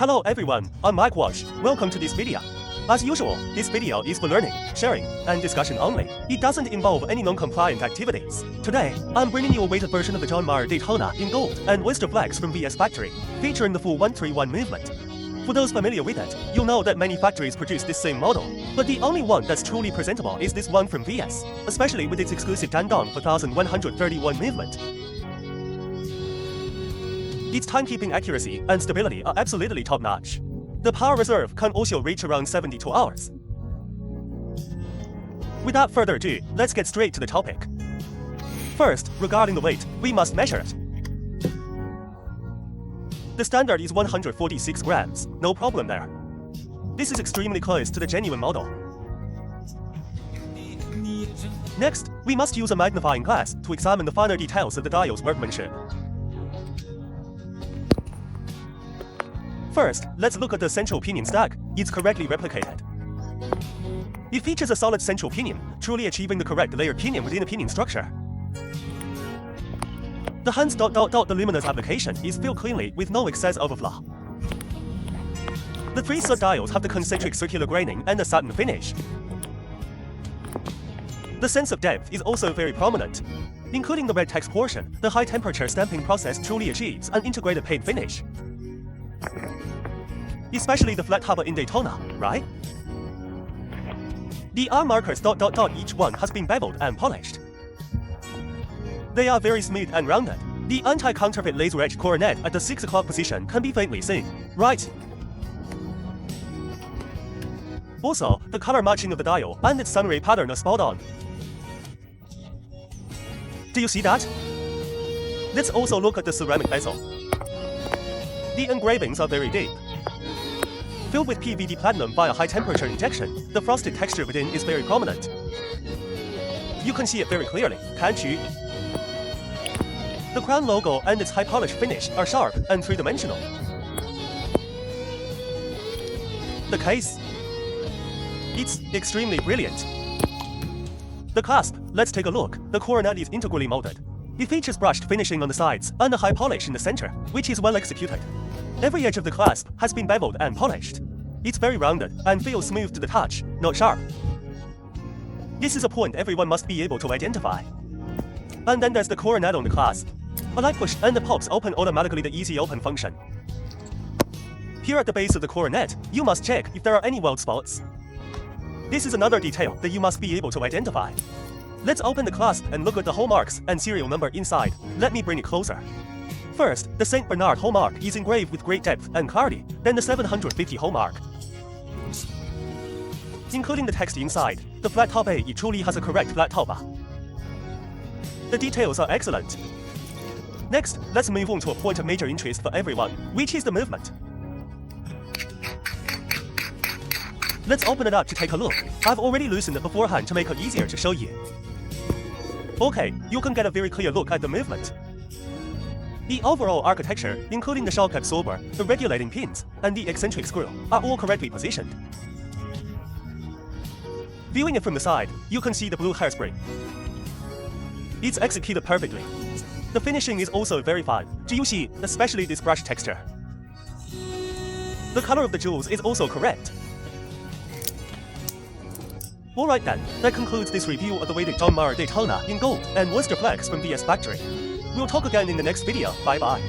Hello everyone, I'm Mike Walsh. Welcome to this video. As usual, this video is for learning, sharing, and discussion only. It doesn't involve any non-compliant activities. Today, I'm bringing you a weighted version of the John Mayer Daytona in gold and oyster flags from VS Factory, featuring the full 131 movement. For those familiar with it, you'll know that many factories produce this same model, but the only one that's truly presentable is this one from VS, especially with its exclusive Dandong 4131 movement. Its timekeeping accuracy and stability are absolutely top-notch. The power reserve can also reach around 72 hours. Without further ado, let's get straight to the topic. First, regarding the weight, we must measure it. The standard is 146 grams, no problem there. This is extremely close to the genuine model. Next, we must use a magnifying glass to examine the finer details of the dial's workmanship. First, let's look at the central pinion stack. It's correctly replicated. It features a solid central pinion, truly achieving the correct layered pinion within the pinion structure. The hands ... The luminous application is filled cleanly with no excess overflow. The three stud dials have the concentric circular graining and a satin finish. The sense of depth is also very prominent. Including the red text portion, the high temperature stamping process truly achieves an integrated paint finish. Especially the flat top in Daytona, right? The arm markers ... Each one has been beveled and polished. They are very smooth and rounded. The anti-counterfeit laser edge coronet at the 6 o'clock position can be faintly seen, right? Also, the color matching of the dial and its sunray pattern are spot on. Do you see that? Let's also look at the ceramic bezel. The engravings are very deep. Filled with PVD platinum via high-temperature injection, the frosted texture within is very prominent. You can see it very clearly, can't you? The crown logo and its high-polished finish are sharp and three-dimensional. The case? It's extremely brilliant. The clasp, let's take a look. The coronet is integrally molded. It features brushed finishing on the sides and a high polish in the center, which is well executed. Every edge of the clasp has been beveled and polished. It's very rounded and feels smooth to the touch, not sharp. This is a point everyone must be able to identify. And then there's the coronet on the clasp. A light push and the pops open automatically the easy open function. Here at the base of the coronet, you must check if there are any weld spots. This is another detail that you must be able to identify. Let's open the clasp and look at the hallmarks and serial number inside. Let me bring it closer. First, the St. Bernard hallmark is engraved with great depth and clarity, then the 750 hallmark. Including the text inside, the flat top A it truly has a correct flat top A. The details are excellent. Next, let's move on to a point of major interest for everyone, which is the movement. Let's open it up to take a look. I've already loosened it beforehand to make it easier to show you. Okay, you can get a very clear look at the movement. The overall architecture, including the shock absorber, the regulating pins, and the eccentric screw, are all correctly positioned. Viewing it from the side, you can see the blue hairspring. It's executed perfectly. The finishing is also very fine. Do you see, especially this brush texture? The color of the jewels is also correct. Alright then, that concludes this review of the weighted John Mayer Daytona in gold and oyster flags from VS Factory. We'll talk again in the next video. Bye bye.